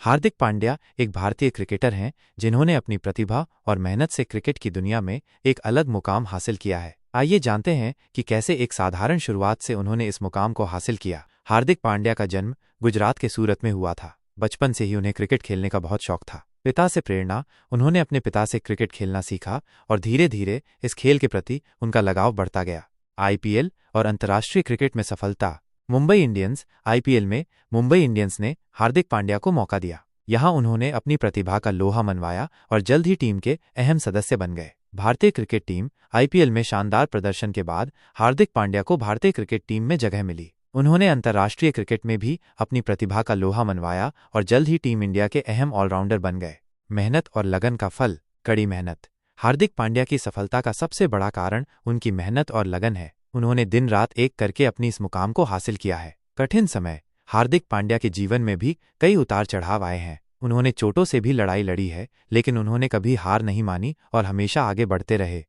हार्दिक पांड्या एक भारतीय क्रिकेटर हैं जिन्होंने अपनी प्रतिभा और मेहनत से क्रिकेट की दुनिया में एक अलग मुकाम हासिल किया है। आइए जानते हैं कि कैसे एक साधारण शुरुआत से उन्होंने इस मुकाम को हासिल किया। हार्दिक पांड्या का जन्म गुजरात के सूरत में हुआ था। बचपन से ही उन्हें क्रिकेट खेलने का बहुत शौक था। पिता से प्रेरणा उन्होंने अपने पिता से क्रिकेट खेलना सीखा और धीरे धीरे इस खेल के प्रति उनका लगाव बढ़ता गया। आईपीएल और अंतर्राष्ट्रीय क्रिकेट में सफलता। मुंबई इंडियंस आईपीएल में मुंबई इंडियंस ने हार्दिक पांड्या को मौका दिया। यहां उन्होंने अपनी प्रतिभा का लोहा मनवाया और जल्द ही टीम के अहम सदस्य बन गए। भारतीय क्रिकेट टीम आईपीएल में शानदार प्रदर्शन के बाद हार्दिक पांड्या को भारतीय क्रिकेट टीम में जगह मिली। उन्होंने अंतर्राष्ट्रीय क्रिकेट में भी अपनी प्रतिभा का लोहा मनवाया और जल्द ही टीम इंडिया के अहम ऑलराउंडर बन गए। मेहनत और लगन का फल। कड़ी मेहनत। हार्दिक पांड्या की सफलता का सबसे बड़ा कारण उनकी मेहनत और लगन है। उन्होंने दिन रात एक करके अपनी इस मुकाम को हासिल किया है। कठिन समय। हार्दिक पांड्या के जीवन में भी कई उतार चढ़ाव आए हैं। उन्होंने चोटों से भी लड़ाई लड़ी है, लेकिन उन्होंने कभी हार नहीं मानी और हमेशा आगे बढ़ते रहे।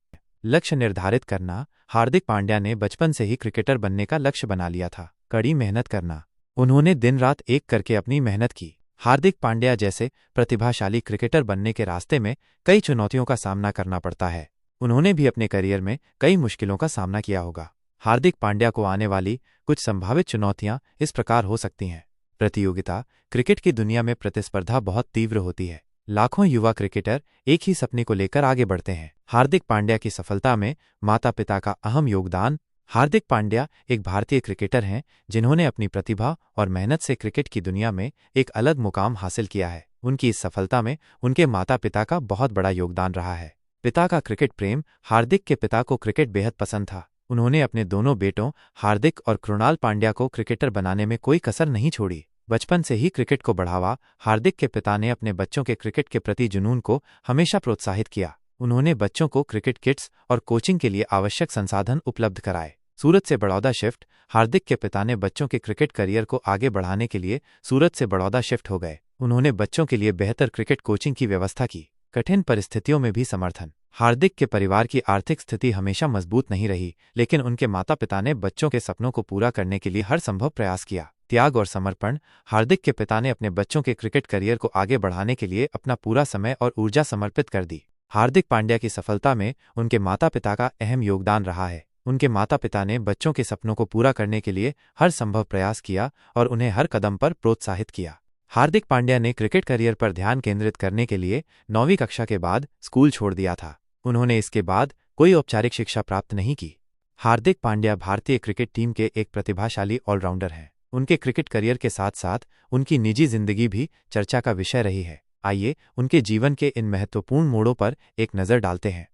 लक्ष्य निर्धारित करना। हार्दिक पांड्या ने बचपन से ही क्रिकेटर बनने का लक्ष्य बना लिया था। कड़ी मेहनत करना। उन्होंने दिन रात एक करके अपनी मेहनत की। हार्दिक पांड्या जैसे प्रतिभाशाली क्रिकेटर बनने के रास्ते में कई चुनौतियों का सामना करना पड़ता है। उन्होंने भी अपने करियर में कई मुश्किलों का सामना किया होगा। हार्दिक पांड्या को आने वाली कुछ संभावित चुनौतियां इस प्रकार हो सकती हैं। प्रतियोगिता। क्रिकेट की दुनिया में प्रतिस्पर्धा बहुत तीव्र होती है। लाखों युवा क्रिकेटर एक ही सपने को लेकर आगे बढ़ते हैं। हार्दिक पांड्या की सफलता में माता पिता का अहम योगदान। हार्दिक पांड्या एक भारतीय क्रिकेटर हैं जिन्होंने अपनी प्रतिभा और मेहनत से क्रिकेट की दुनिया में एक अलग मुकाम हासिल किया है। उनकी इस सफलता में उनके माता पिता का बहुत बड़ा योगदान रहा है। पिता का क्रिकेट प्रेम। हार्दिक के पिता को क्रिकेट बेहद पसंद था। उन्होंने अपने दोनों बेटों हार्दिक और कृणाल पांड्या को क्रिकेटर बनाने में कोई कसर नहीं छोड़ी। बचपन से ही क्रिकेट को बढ़ावा। हार्दिक के पिता ने अपने बच्चों के क्रिकेट के प्रति जुनून को हमेशा प्रोत्साहित किया। उन्होंने बच्चों को क्रिकेट किट्स और कोचिंग के लिए आवश्यक संसाधन उपलब्ध कराए। सूरत से बड़ौदा शिफ्ट। हार्दिक के पिता ने बच्चों के क्रिकेट करियर को आगे बढ़ाने के लिए सूरत से बड़ौदा शिफ्ट हो गए। उन्होंने बच्चों के लिए बेहतर क्रिकेट कोचिंग की व्यवस्था की। कठिन परिस्थितियों में भी समर्थन। हार्दिक के परिवार की आर्थिक स्थिति हमेशा मजबूत नहीं रही, लेकिन उनके माता पिता ने बच्चों के सपनों को पूरा करने के लिए हर संभव प्रयास किया। त्याग और समर्पण। हार्दिक के पिता ने अपने बच्चों के क्रिकेट करियर को आगे बढ़ाने के लिए अपना पूरा समय और ऊर्जा समर्पित कर दी। हार्दिक पांड्या की सफलता में उनके माता पिता का अहम योगदान रहा है। उनके माता पिता ने बच्चों के सपनों को पूरा करने के लिए हर संभव प्रयास किया और उन्हें हर कदम पर प्रोत्साहित किया। हार्दिक पांड्या ने क्रिकेट करियर पर ध्यान केंद्रित करने के लिए 9वीं कक्षा के बाद स्कूल छोड़ दिया था। उन्होंने इसके बाद कोई औपचारिक शिक्षा प्राप्त नहीं की। हार्दिक पांड्या भारतीय क्रिकेट टीम के एक प्रतिभाशाली ऑलराउंडर हैं। उनके क्रिकेट करियर के साथ साथ उनकी निजी जिंदगी भी चर्चा का विषय रही है। आइए उनके जीवन के इन महत्वपूर्ण मोड़ों पर एक नज़र डालते हैं।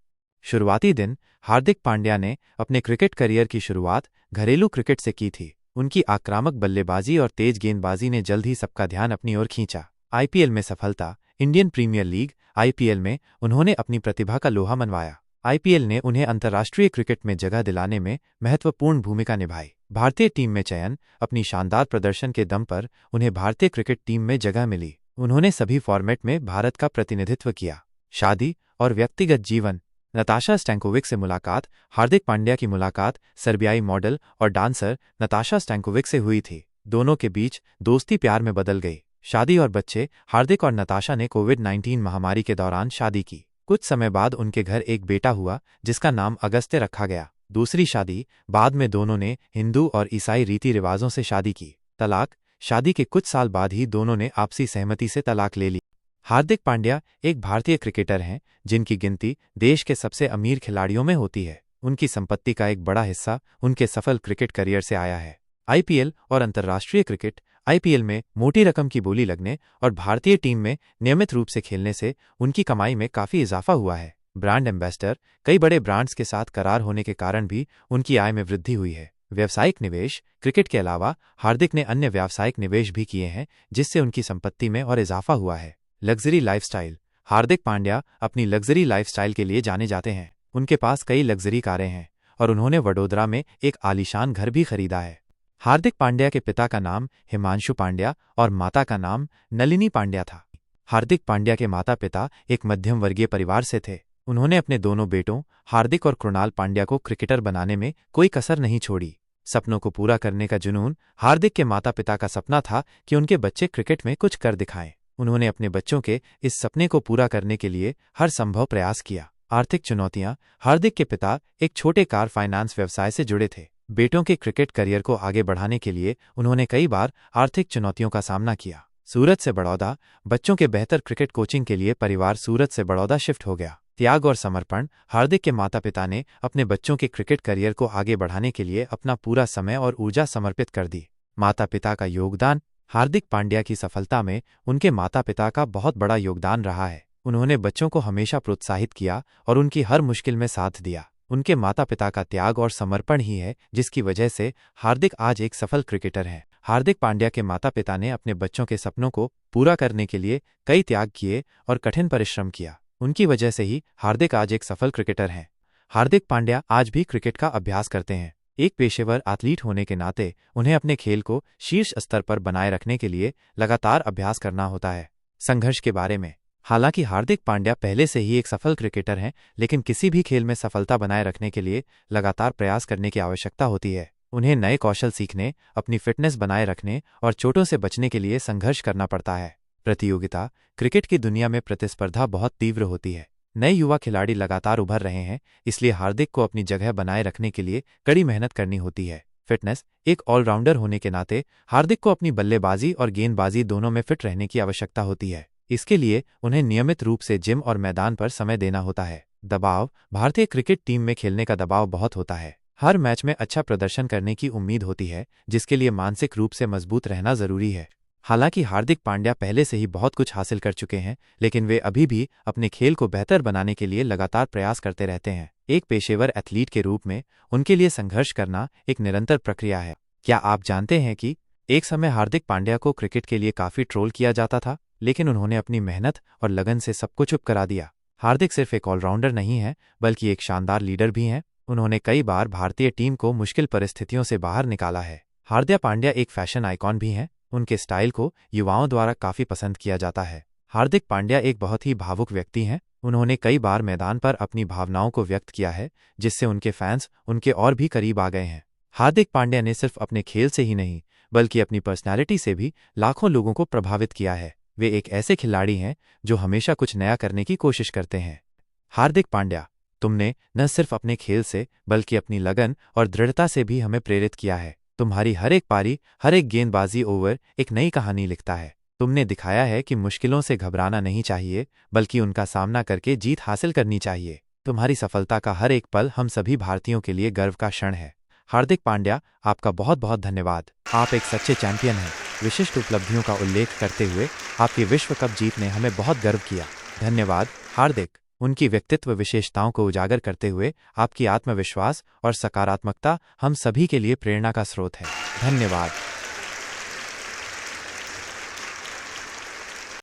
शुरुआती दिन। हार्दिक पांड्या ने अपने क्रिकेट करियर की शुरुआत घरेलू क्रिकेट से की थी। उनकी आक्रामक बल्लेबाजी और तेज गेंदबाजी ने जल्द ही सबका ध्यान अपनी ओर खींचा। आईपीएल में सफलता। इंडियन प्रीमियर लीग आईपीएल में उन्होंने अपनी प्रतिभा का लोहा मनवाया। आईपीएल ने उन्हें अंतर्राष्ट्रीय क्रिकेट में जगह दिलाने में महत्वपूर्ण भूमिका निभाई। भारतीय टीम में चयन। अपनी शानदार प्रदर्शन के दम पर उन्हें भारतीय क्रिकेट टीम में जगह मिली। उन्होंने सभी फॉर्मेट में भारत का प्रतिनिधित्व किया। शादी और व्यक्तिगत जीवन। नताशा स्टैंकोविक से मुलाकात। हार्दिक पांड्या की मुलाकात सर्बियाई मॉडल और डांसर नताशा स्टैंकोविक से हुई थी। दोनों के बीच दोस्ती प्यार में बदल गई। शादी और बच्चे। हार्दिक और नताशा ने कोविड-19 महामारी के दौरान शादी की। कुछ समय बाद उनके घर एक बेटा हुआ जिसका नाम अगस्त्य रखा गया। दूसरी शादी। बाद में दोनों ने हिंदू और ईसाई रीति रिवाजों से शादी की। तलाक। शादी के कुछ साल बाद ही दोनों ने आपसी सहमति से तलाक ले ली। हार्दिक पांड्या एक भारतीय क्रिकेटर हैं जिनकी गिनती देश के सबसे अमीर खिलाड़ियों में होती है। उनकी संपत्ति का एक बड़ा हिस्सा उनके सफल क्रिकेट करियर से आया है। आईपीएल और अंतर्राष्ट्रीय क्रिकेट। आईपीएल में मोटी रकम की बोली लगने और भारतीय टीम में नियमित रूप से खेलने से उनकी कमाई में काफी इजाफा हुआ है। Brand ambassador. कई बड़े ब्रांड्स के साथ करार होने के कारण भी उनकी आय में वृद्धि हुई है। व्यावसायिक निवेश। क्रिकेट के अलावा हार्दिक ने अन्य व्यावसायिक निवेश भी किए हैं जिससे उनकी संपत्ति में और इजाफा हुआ है। Luxury lifestyle. हार्दिक पांड्या अपनी लग्जरी लाइफस्टाइल के लिए जाने जाते हैं। उनके पास कई लग्जरी कारें हैं और उन्होंने वडोदरा में एक आलीशान घर भी खरीदा है। हार्दिक पांड्या के पिता का नाम हिमांशु पांड्या और माता का नाम नलिनी पांड्या था। हार्दिक पांड्या के माता पिता एक मध्यम वर्गीय परिवार से थे। उन्होंने अपने दोनों बेटों हार्दिक और कृणाल पांड्या को क्रिकेटर बनाने में कोई कसर नहीं छोड़ी। सपनों को पूरा करने का जुनून। हार्दिक के माता पिता का सपना था कि उनके बच्चे क्रिकेट में कुछ कर दिखाएं। उन्होंने अपने बच्चों के इस सपने को पूरा करने के लिए हर संभव प्रयास किया। आर्थिक चुनौतियां। हार्दिक के पिता एक छोटे कार फाइनेंस व्यवसाय से जुड़े थे। बेटों के क्रिकेट करियर को आगे बढ़ाने के लिए उन्होंने कई बार आर्थिक चुनौतियों का सामना किया। सूरत से बड़ौदा। बच्चों के बेहतर क्रिकेट कोचिंग के लिए परिवार सूरत से बड़ौदा शिफ्ट हो गया। त्याग और समर्पण। हार्दिक के माता पिता ने अपने बच्चों के क्रिकेट करियर को आगे बढ़ाने के लिए अपना पूरा समय और ऊर्जा समर्पित कर दी। माता पिता का योगदान। हार्दिक पांड्या की सफलता में उनके माता पिता का बहुत बड़ा योगदान रहा है। उन्होंने बच्चों को हमेशा प्रोत्साहित किया और उनकी हर मुश्किल में साथ दिया। उनके माता पिता का त्याग और समर्पण ही है जिसकी वजह से हार्दिक आज एक सफल क्रिकेटर हैं। हार्दिक पांड्या के माता पिता ने अपने बच्चों के सपनों को पूरा करने के लिए कई त्याग किए और कठिन परिश्रम किया। उनकी वजह से ही हार्दिक आज एक सफल क्रिकेटर हैं। हार्दिक पांड्या आज भी क्रिकेट का अभ्यास करते हैं। एक पेशेवर एथलीट होने के नाते उन्हें अपने खेल को शीर्ष स्तर पर बनाए रखने के लिए लगातार अभ्यास करना होता है। संघर्ष के बारे में। हालांकि हार्दिक पांड्या पहले से ही एक सफल क्रिकेटर हैं, लेकिन किसी भी खेल में सफलता बनाए रखने के लिए लगातार प्रयास करने की आवश्यकता होती है। उन्हें नए कौशल सीखने, अपनी फिटनेस बनाए रखने और चोटों से बचने के लिए संघर्ष करना पड़ता है। प्रतियोगिता। क्रिकेट की दुनिया में प्रतिस्पर्धा बहुत तीव्र होती है। नए युवा खिलाड़ी लगातार उभर रहे हैं, इसलिए हार्दिक को अपनी जगह बनाए रखने के लिए कड़ी मेहनत करनी होती है। फिटनेस। एक ऑलराउंडर होने के नाते हार्दिक को अपनी बल्लेबाजी और गेंदबाजी दोनों में फिट रहने की आवश्यकता होती है। इसके लिए उन्हें नियमित रूप से जिम और मैदान पर समय देना होता है। दबाव। भारतीय क्रिकेट टीम में खेलने का दबाव बहुत होता है। हर मैच में अच्छा प्रदर्शन करने की उम्मीद होती है, जिसके लिए मानसिक रूप से मजबूत रहना जरूरी है। हालांकि हार्दिक पांड्या पहले से ही बहुत कुछ हासिल कर चुके हैं, लेकिन वे अभी भी अपने खेल को बेहतर बनाने के लिए लगातार प्रयास करते रहते हैं। एक पेशेवर एथलीट के रूप में उनके लिए संघर्ष करना एक निरंतर प्रक्रिया है। क्या आप जानते हैं कि एक समय हार्दिक पांड्या को क्रिकेट के लिए काफी ट्रोल किया जाता था, लेकिन उन्होंने अपनी मेहनत और लगन से सबको चुप करा दिया। हार्दिक सिर्फ एक ऑलराउंडर नहीं है, बल्कि एक शानदार लीडर भी हैं। उन्होंने कई बार भारतीय टीम को मुश्किल परिस्थितियों से बाहर निकाला है। हार्दिक पांड्या एक फैशन आइकॉन भी हैं। उनके स्टाइल को युवाओं द्वारा काफी पसंद किया जाता है। हार्दिक पांड्या एक बहुत ही भावुक व्यक्ति हैं। उन्होंने कई बार मैदान पर अपनी भावनाओं को व्यक्त किया है, जिससे उनके फैंस उनके और भी करीब आ गए हैं। हार्दिक पांड्या ने सिर्फ अपने खेल से ही नहीं, बल्कि अपनी पर्सनैलिटी से भी लाखों लोगों को प्रभावित किया है। वे एक ऐसे खिलाड़ी हैं जो हमेशा कुछ नया करने की कोशिश करते हैं। हार्दिक पांड्या, तुमने न सिर्फ अपने खेल से, बल्कि अपनी लगन और दृढ़ता से भी हमें प्रेरित किया है। तुम्हारी हर एक पारी, हर एक गेंदबाजी ओवर एक नई कहानी लिखता है। तुमने दिखाया है कि मुश्किलों से घबराना नहीं चाहिए, बल्कि उनका सामना करके जीत हासिल करनी चाहिए। तुम्हारी सफलता का हर एक पल हम सभी भारतीयों के लिए गर्व का क्षण है। हार्दिक पांड्या, आपका बहुत बहुत धन्यवाद। आप एक सच्चे चैंपियन हैं। विशिष्ट उपलब्धियों का उल्लेख करते हुए आपकी विश्व कप जीत ने हमें बहुत गर्व किया। धन्यवाद हार्दिक। उनकी व्यक्तित्व विशेषताओं को उजागर करते हुए आपकी आत्मविश्वास और सकारात्मकता हम सभी के लिए प्रेरणा का स्रोत है। धन्यवाद।